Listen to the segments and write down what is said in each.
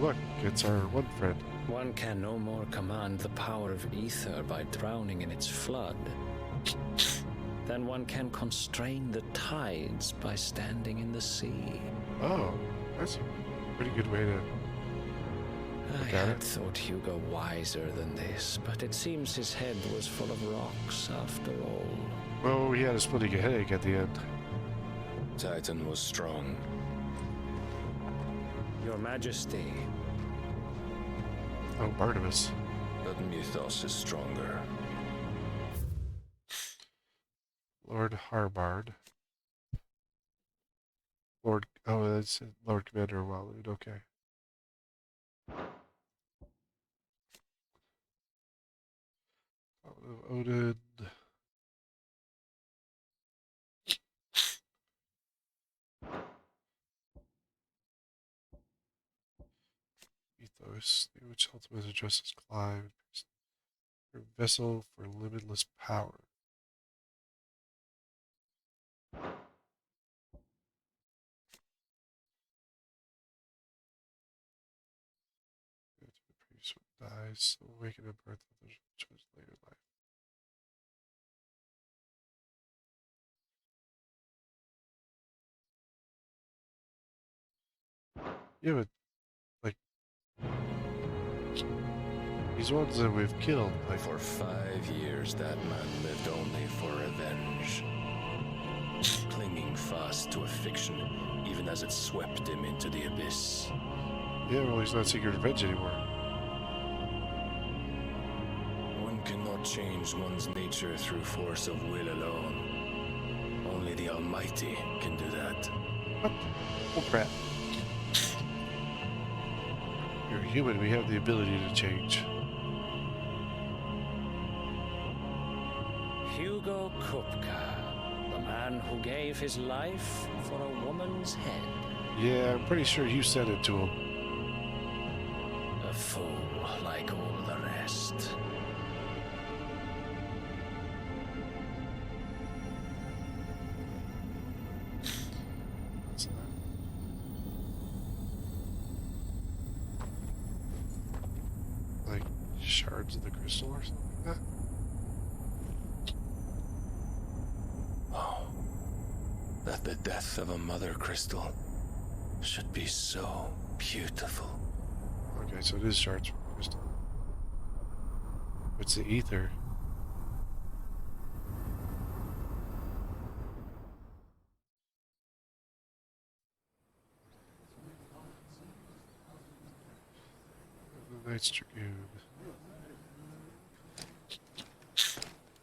look, it's our one friend. One can no more command the power of ether by drowning in its flood than one can constrain the tides by standing in the sea. Oh, that's a pretty good way to I had thought Hugo wiser than this, but it seems his head was full of rocks after all. Well, he had a splitting headache at the end. Titan was strong. Your Majesty. Oh, Barnabas. But Mythos is stronger. Lord Harbard. Lord, oh, that's Lord Commander Walud, okay. Odin. Ethos, which ultimately addresses Clive. Her vessel for limitless power. Priest dies, awakened at birth of the choice later life. Yeah, but like these ones that we've killed, like For 5 years, that man lived only for revenge. Clinging fast to a fiction, even as it swept him into the abyss. yeah, well, he's not seeking revenge anymore. One cannot change one's nature through force of will alone. Only the Almighty can do that. What? Oh crap. You're human, we have the ability to change. Hugo Kupka, the man who gave his life for a woman's head. Yeah, I'm pretty sure you said it to him. A fool like all the rest. What's that? Like shards of the crystal or something like that? Oh, that the death of a mother crystal should be so beautiful. Okay, so it is shards from crystal. It's the ether. The Knight's Dragoon.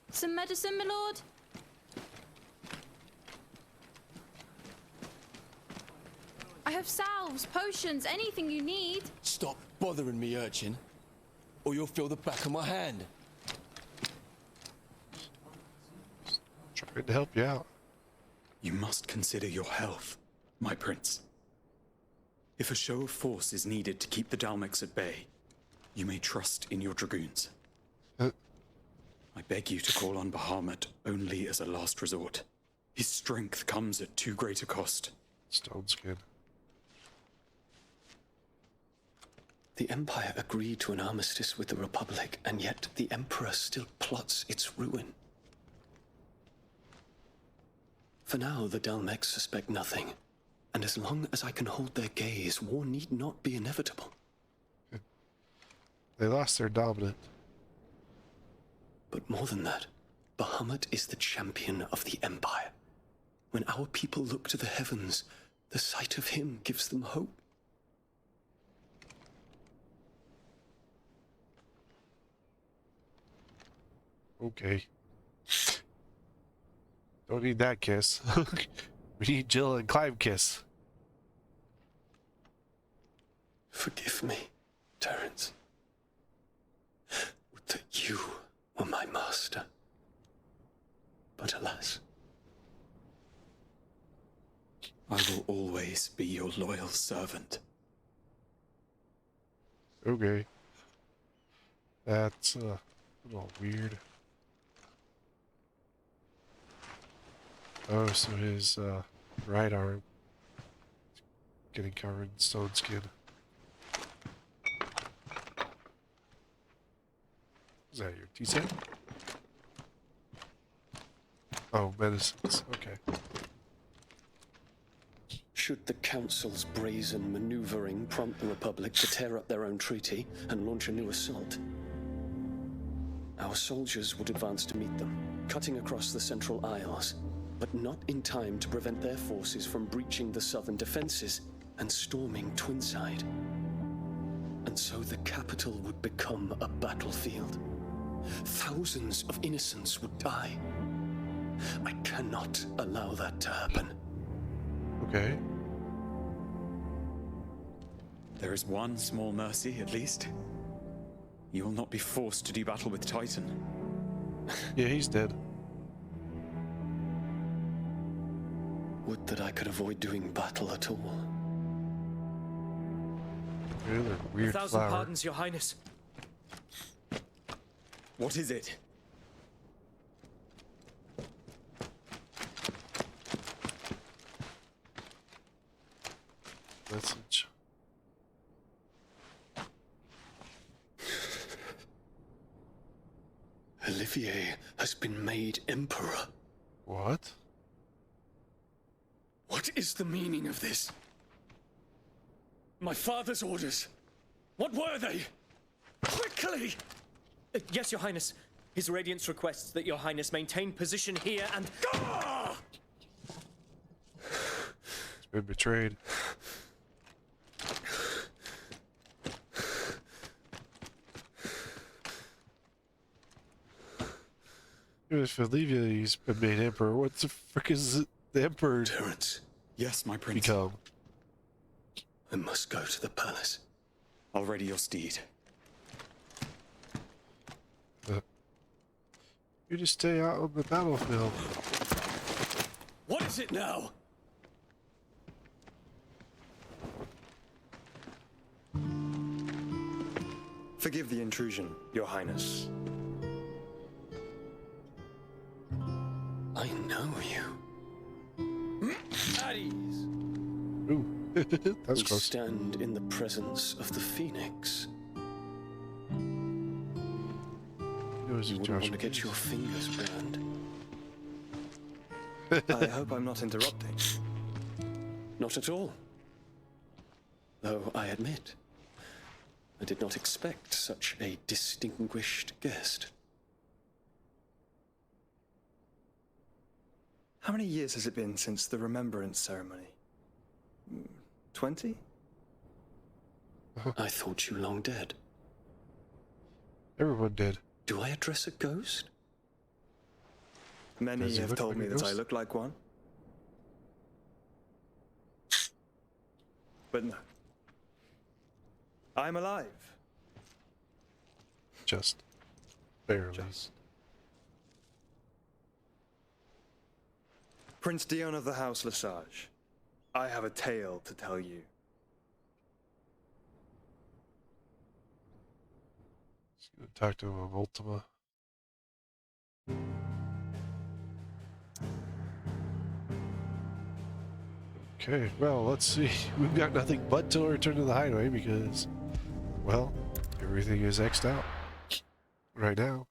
Some medicine, my lord? I have salves, potions, anything you need. Stop bothering me, urchin, or you'll feel the back of my hand. Trying to help you out. You must consider your health, my prince. If a show of force is needed to keep the Dalmex at bay, you may trust in your dragoons. I beg you to call on Bahamut only as a last resort. His strength comes at too great a cost. Stone skin. The Empire agreed to an armistice with the Republic, and yet the Emperor still plots its ruin. For now, the Dalmex suspect nothing, and as long as I can hold their gaze, war need not be inevitable. They lost their dominant. But more than that, Bahamut is the champion of the Empire. When our people look to the heavens, the sight of him gives them hope. Okay. Don't need that kiss. We need Jill and Clive kiss. Forgive me, Terence. Would that you were my master. But alas. I will always be your loyal servant. Okay. That's a little weird. Oh, so his right arm is getting covered in stone skin. Is that your T-set? Oh, medicines. Okay. Should the Council's brazen maneuvering prompt the Republic to tear up their own treaty and launch a new assault, our soldiers would advance to meet them, cutting across the Central Isles, but not in time to prevent their forces from breaching the southern defenses and storming Twinside. And so the capital would become a battlefield. Thousands of innocents would die. I cannot allow that to happen. Okay. There is one small mercy, at least. You will not be forced to do battle with Titan. Yeah, he's dead. Would that I could avoid doing battle at all. Another weird 1,000 flower. pardons, Your Highness. What is it? Message. Olivier has been made Emperor. What? What is the meaning of this? My father's orders. What were they? Quickly! Yes, Your Highness. His Radiance requests that Your Highness maintain position here and... He's been betrayed. Even if Olivia's been made emperor, what the frick is the emperor Terence, Yes, my prince. become? I must go to the palace. I'll ready your steed. You just stay out on the battlefield. What is it now? Forgive the intrusion, Your Highness. I know you. At ease. Ooh, that's We close. stand in the presence of the Phoenix. It was You wouldn't Josh want to get your fingers burned. I hope I'm not interrupting. Not at all. Though I admit, I did not expect such a distinguished guest. How many years has it been since the remembrance ceremony? 20? I thought you long dead. Everyone did. Do I address a ghost? Many Does he have look told like me a that I ghost? look like one. But no. I'm alive. Just barely. Prince Dion of the House Lesage, I have a tale to tell you. Just gonna talk to him of Ultima. Okay, well, let's see. We've got nothing but to return to the hideaway because, well, everything is X'd out right now.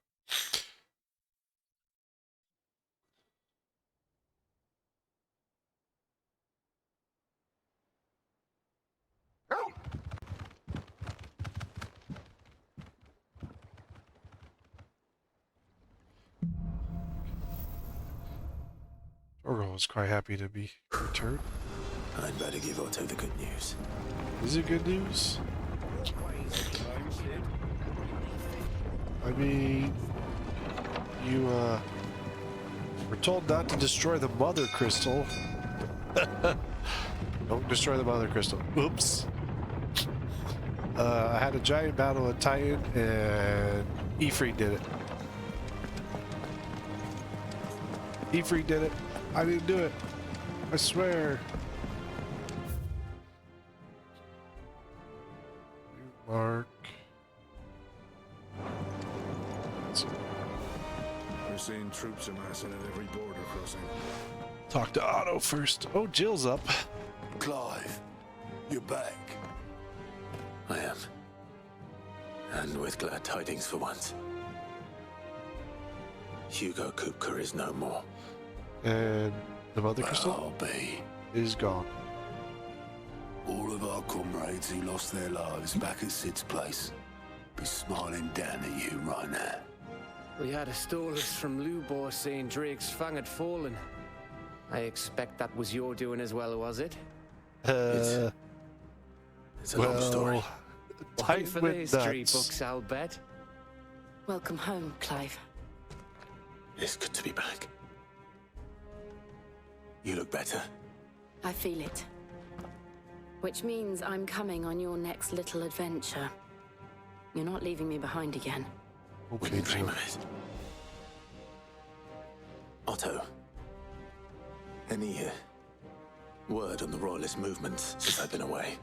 Torgal is quite happy to be returned. I'd better give Otto the good news. Is it good news? I mean, you, were told not to destroy the Mother Crystal. Don't destroy the Mother Crystal. Oops. I had a giant battle with Titan, and Ifrit did it. Ifrit did it. I didn't do it. I swear. Mark. We're seeing troops amassing at every border crossing. Talk to Otto first. Oh, Jill's up. Clive, you're back. I am. And with glad tidings for once. Hugo Kupka is no more. And the Mother Well, Crystal I'll be. is gone. All of our comrades who lost their lives back at Sid's place be smiling down at you right now. We had a stolus from Lubor saying Drake's fang had fallen. I expect that was your doing as well, was it? It's a long story. One Tight for the with history nuts. books, I'll bet. Welcome home, Clive. It's good to be back. You look better. I feel it. Which means I'm coming on your next little adventure. You're not leaving me behind again. Okay, Wouldn't dream Joe. of it. Otto. Any word on the Royalist movement since I've been away?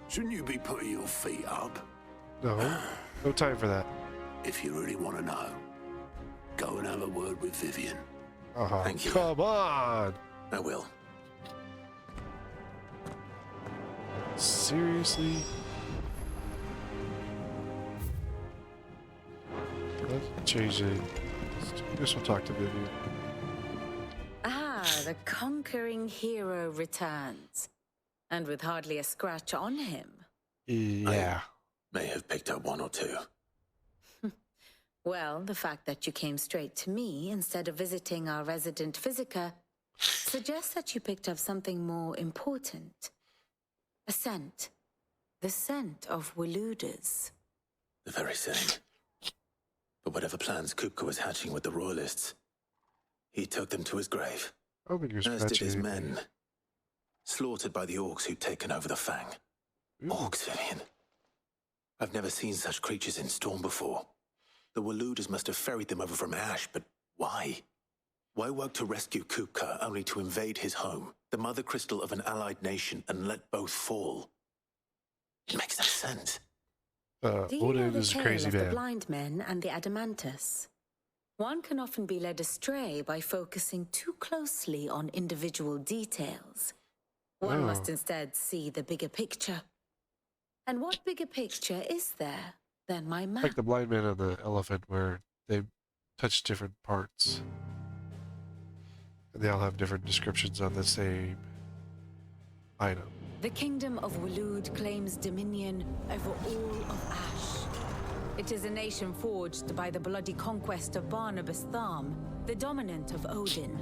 Shouldn't you be putting your feet up? No, no time for that. If you really want to know, go and have a word with Vivian. Thank you. Come on! I will. Seriously? Let's change it. I guess we'll talk to Vivian. Ah, the conquering hero returns. And with hardly a scratch on him. Yeah. May have picked up one or two. Well, the fact that you came straight to me instead of visiting our resident physiker suggests that you picked up something more important. A scent. The scent of Waludas. The very same. But whatever plans Kupka was hatching with the Royalists, he took them to his grave. I don't think you're As did scratching his anything. men. Slaughtered by the orcs who'd taken over the Fang. Orcs, Vivian. I've never seen such creatures in Storm before. The Waludas must have ferried them over from Ash, but why? Why work to rescue Kupka only to invade his home, the mother crystal of an allied nation, and let both fall? It makes no sense. Do you know Odin the is a tale crazy of the man. blind men and the adamantus? One can often be led astray by focusing too closely on individual details. One Oh. must instead see the bigger picture. And what bigger picture is there than my map? Like the blind man and the elephant, where they touch different parts. And they all have different descriptions on the same item. The kingdom of Walud claims dominion over all of Ash. It is a nation forged by the bloody conquest of Barnabas Tharm, the dominant of Odin.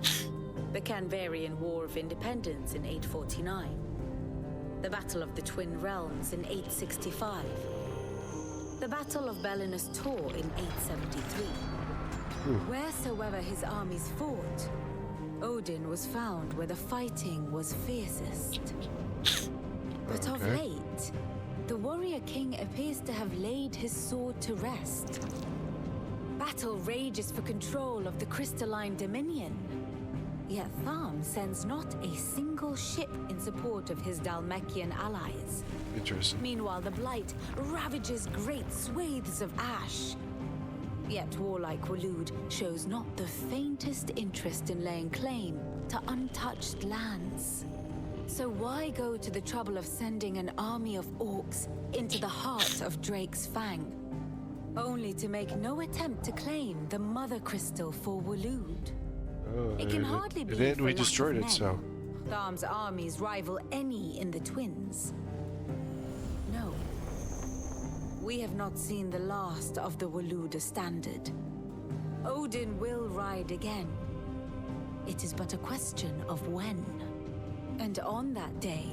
The Canvarian War of Independence in 849. The Battle of the Twin Realms in 865. The Battle of Belinus Tor in 873. Wheresoever his armies fought, Odin was found where the fighting was fiercest. But of Okay. late, the warrior king appears to have laid his sword to rest. Battle rages for control of the crystalline dominion. Yet Tharm sends not a single ship in support of his Dalmekian allies. Interesting. Meanwhile, the Blight ravages great swathes of Ash. Yet warlike Walud shows not the faintest interest in laying claim to untouched lands. So why go to the trouble of sending an army of orcs into the heart of Drake's Fang, only to make no attempt to claim the Mother Crystal for Walud? Oh, It can hardly be and then for we lack of destroyed it, men. so. Tharm's armies rival any in the Twins. No. We have not seen the last of the Waluda standard. Odin will ride again. It is but a question of when. And on that day,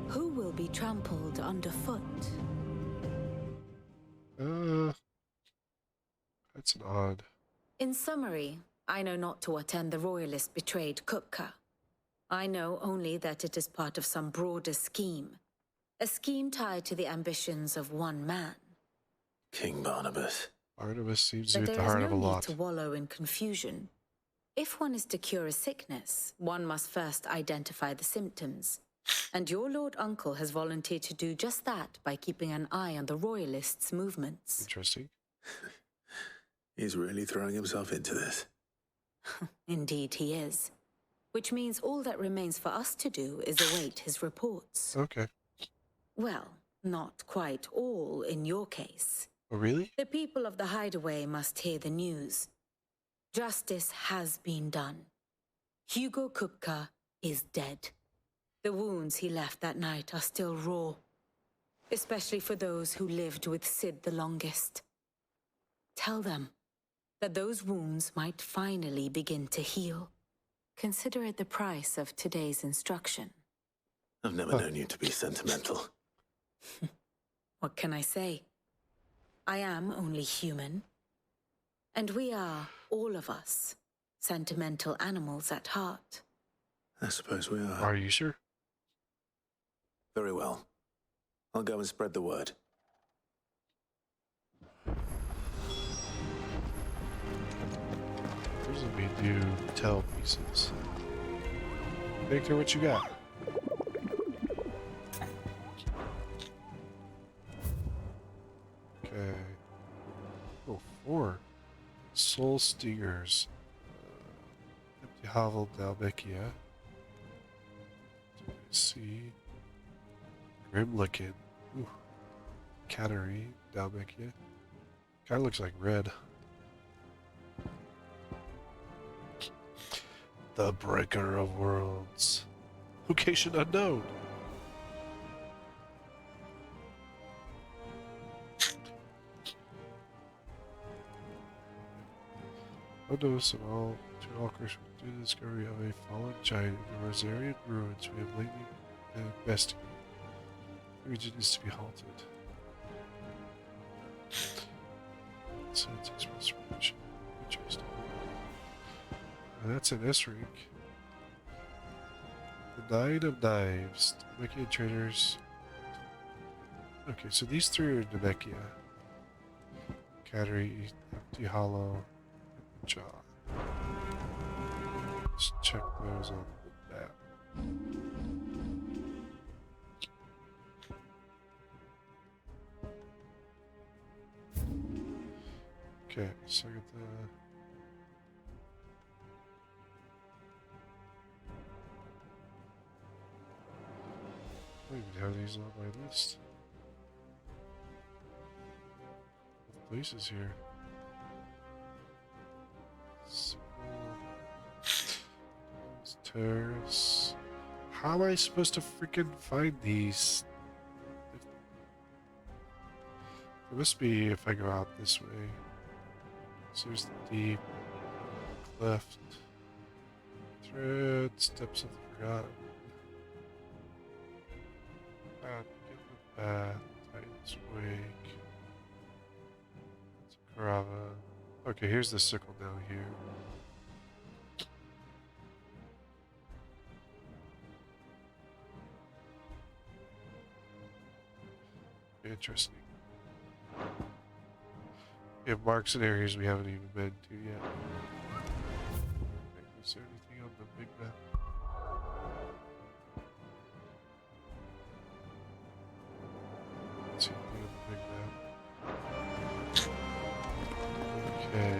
who will be trampled underfoot? That's an odd. In summary, I know not to what end the Royalist betrayed Kupka. I know only that it is part of some broader scheme. A scheme tied to the ambitions of one man. King Barnabas. Barnabas seems to But be at there the is heart no of a need lot. to wallow in confusion. If one is to cure a sickness, one must first identify the symptoms. And your Lord Uncle has volunteered to do just that by keeping an eye on the Royalists' movements. Interesting. He's really throwing himself into this. Indeed he is. Which means all that remains for us to do is await his reports. Okay. Well, not quite all in your case. Oh, really? The people of the Hideaway must hear the news. Justice has been done. Hugo Kupka is dead. The wounds he left that night are still raw, especially for those who lived with Sid the longest. Tell them that those wounds might finally begin to heal. Consider it the price of today's instruction. I've never known you to be sentimental. What can I say? I am only human. And we are, all of us, sentimental animals at heart. I suppose we are. Are you sure? Very well. I'll go and spread the word. Those will be new tell pieces. Victor, what you got? Okay. Oh, 4. Soul Stingers. Empty Hovel Dalbekia. See. Grimlickin. Ooh. Cattery Dalbekia. Kinda looks like red. The Breaker of Worlds. Location unknown. Unnoticed at all, to all Christians, due to the discovery of a fallen giant in the Rosarian ruins we have lately investigated. The region is to be halted. So it takes much permission. Interesting. And that's an S-Ring. The 9 of Knives. Namekian traders. Okay, so these 3 are in Namekia. Cattery, Empty Hollow, and Jaw. Let's check those on the map. Okay, so I got the... I don't even have these on my list. Places here. Terrace. How am I supposed to freaking find these? It must be if I go out this way. So there's the deep left thread, steps of the forgotten. Get the path, Titan's Wake. Karava. Okay, here's the sickle down here. Interesting. We have marks in areas we haven't even been to yet. Is there anything on the big map? Let's see anything on the big map. Okay.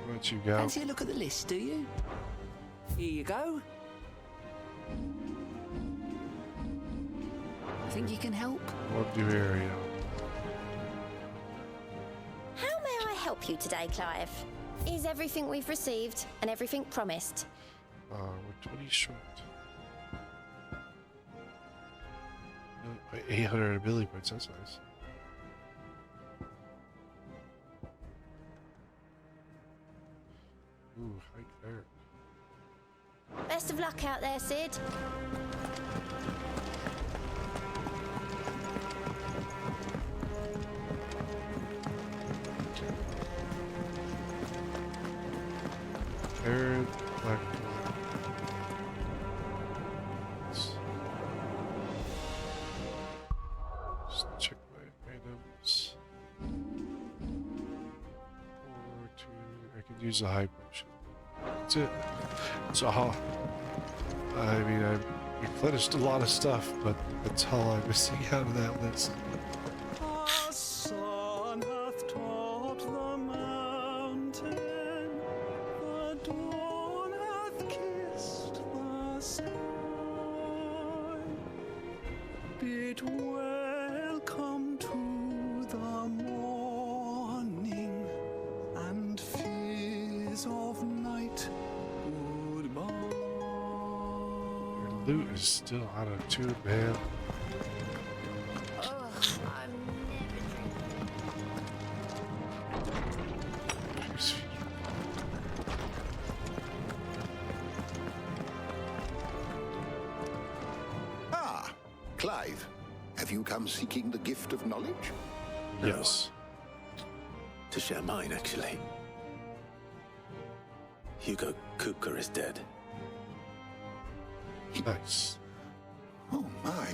What you got? Fancy a look at the list, do you? Here you go. Think you can help? One new area. How may I help you today, Clive? Is everything we've received and everything promised? We're 20 short. By 800 ability points, that's nice. Ooh, hike there. Best of luck out there, Sid. Aaron, Black. Just check my items. Or two. I could use a high potion. That's it. That's all. I mean, I replenished a lot of stuff, but that's all I'm missing out of that list. Welcome to the morning. Loot is still out of tune, man. Ugh, I'm never Ah, Clive. Have you come seeking the gift of knowledge? Yes. To share mine, actually. Hugo Kupka is dead. Nice. Oh my.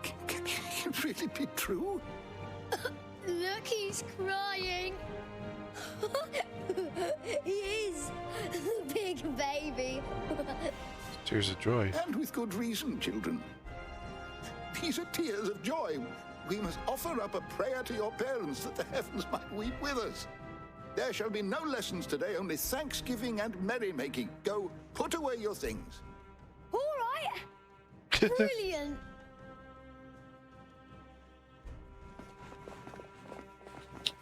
Can it really be true? Look, he's crying. He is. The big baby. Tears of joy. And with good reason, children. These are tears of joy. We must offer up a prayer to your parents that the heavens might weep with us. There shall be no lessons today, only thanksgiving and merrymaking. Go, put away your things. All right. Brilliant.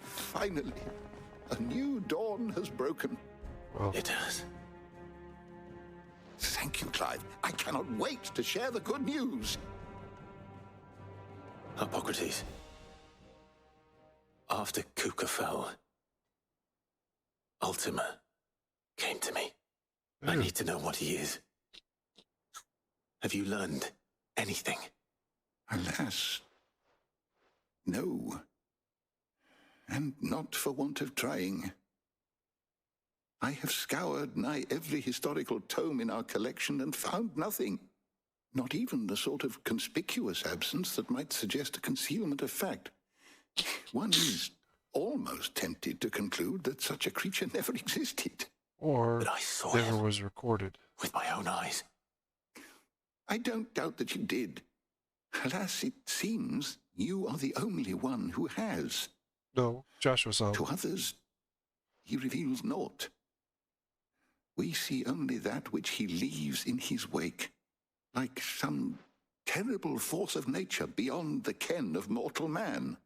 Finally, a new dawn has broken. Well, it has. Thank you, Clive. I cannot wait to share the good news. Hippocrates. After Kupka fell, Ultima came to me. I need to know what he is. Have you learned anything? Alas, no. And not for want of trying. I have scoured nigh every historical tome in our collection and found nothing. Not even the sort of conspicuous absence that might suggest a concealment of fact. One is almost tempted to conclude that such a creature never existed. Or but I saw never him was recorded. with my own eyes. I don't doubt that you did. Alas, it seems you are the only one who has. No, Joshua saw him. To others, he reveals naught. We see only that which he leaves in his wake, like some terrible force of nature beyond the ken of mortal man.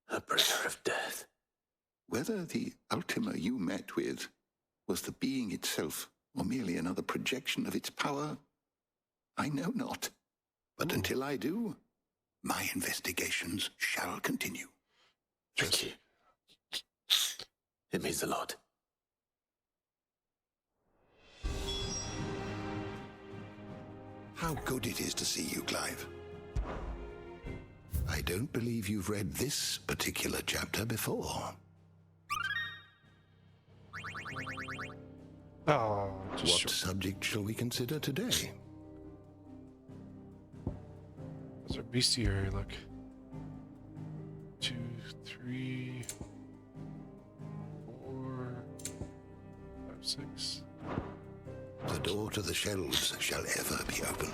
A bringer of death. Whether the Ultima you met with was the being itself, or merely another projection of its power, I know not. But until I do, my investigations shall continue. Thank you. It means a lot. How good it is to see you, Clive. I don't believe you've read this particular chapter before. Oh, what subject shall we consider today? Those are bestiary, look. 2, 3, 4, 5, 6. The door to the shelves shall ever be open.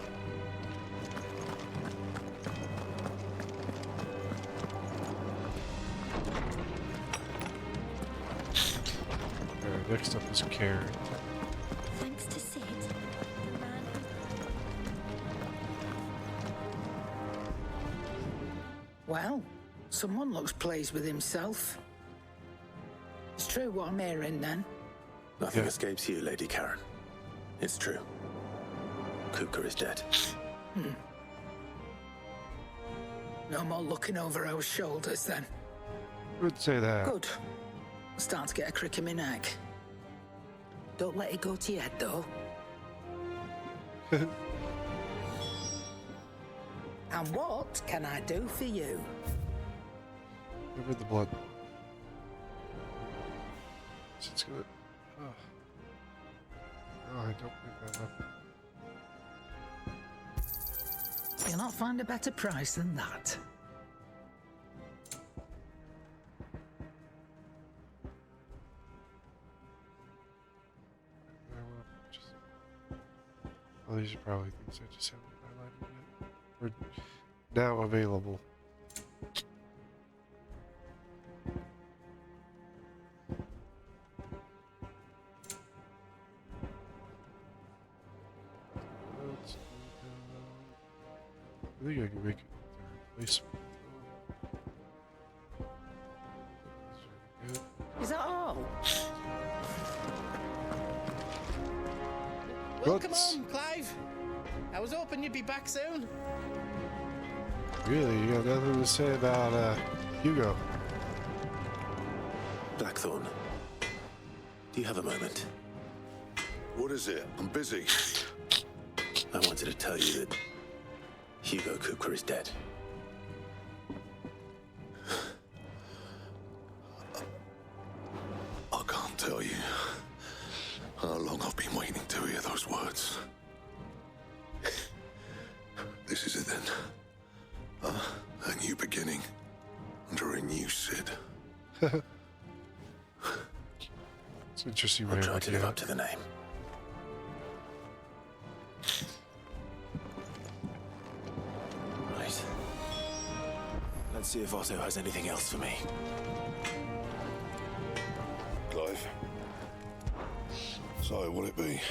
Alright, next up is Karen. Thanks to Sid, the man Well, someone looks pleased with himself. It's true what I'm hearing, then. Nothing escapes you, Lady Karen. It's true. Kupka is dead. No more looking over our shoulders, then. Would say that. Good. I'm starting to get a crick in my neck. Don't let it go to your head, though. And what can I do for you? Give her the blood. It's good. Oh. No, I don't think that up. You'll not find a better price than that. Well, these are probably things I just haven't highlighted yet. Or now available. I think I can make it the replacement. Is that all? Well, come on, Clive. I was hoping you'd be back soon. Really? You got nothing to say about Hugo? Blackthorn, do you have a moment? What is it? I'm busy. I wanted to tell you that Hugo Kupka is dead. I can't tell you how long I've been waiting to hear those words. This is it then. A new beginning under a new Sid. It's an interesting way I'll of try to looking live at up to the name. Right. Let's see if Otto has anything else for me. Clive. So, what'll it be?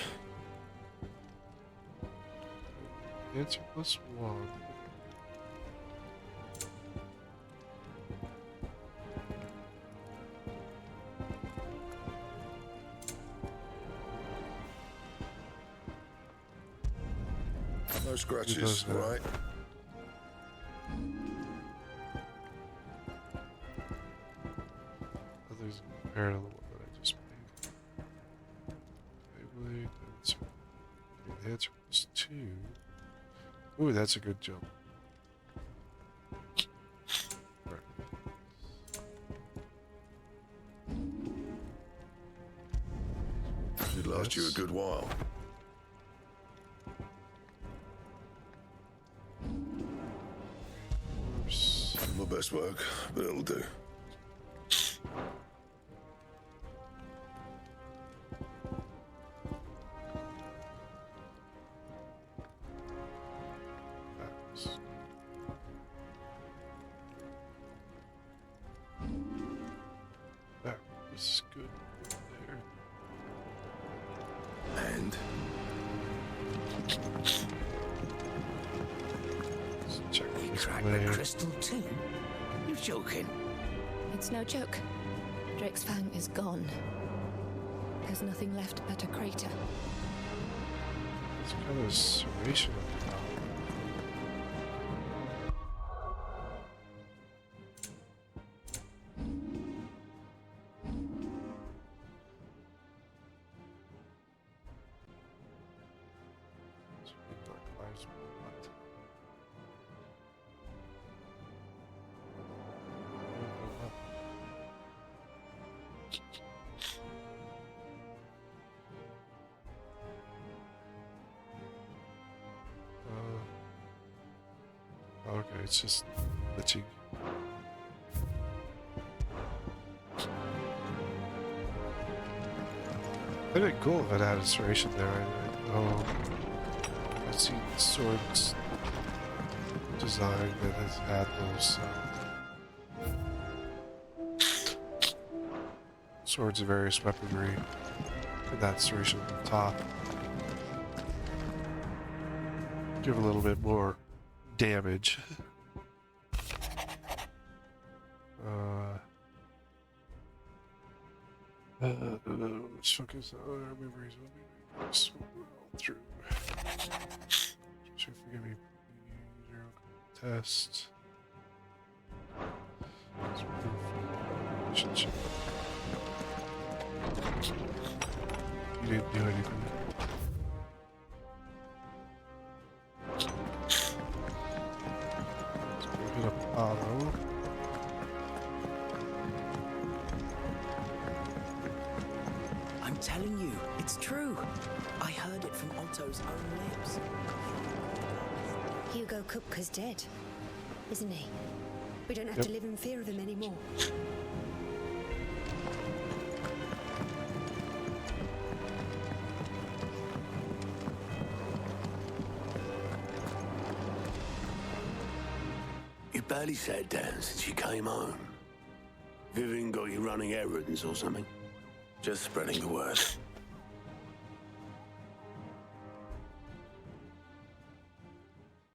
Answer +1. No scratches, right? Others compared to the one that I just made. Beyblade, answer. Okay, the answer was 2. Ooh, that's a good jump. Right. It'd last you a good while. My best work, but it'll do. That was good there. And check He this cracked way. the crystal too? You're joking. It's no joke. Drake's Fang is gone. There's nothing left but a crater. It's kind of serration of the top. Okay, it's just glitching. It'd be cool if it had a serration there. I know I've seen swords design that has had those swords of various weaponry and that serration at the top. Give a little bit more damage. Let's focus on our memories. Through. So forgive me. Zero test. Relationship. You didn't do anything. Hit up auto. I'm telling you, it's true. I heard it from Otto's own lips. Hugo Kupka's dead, isn't he? We don't have to live in fear of him anymore. You barely sat down since you came home. Vivian got you running errands or something? Just spreading the word.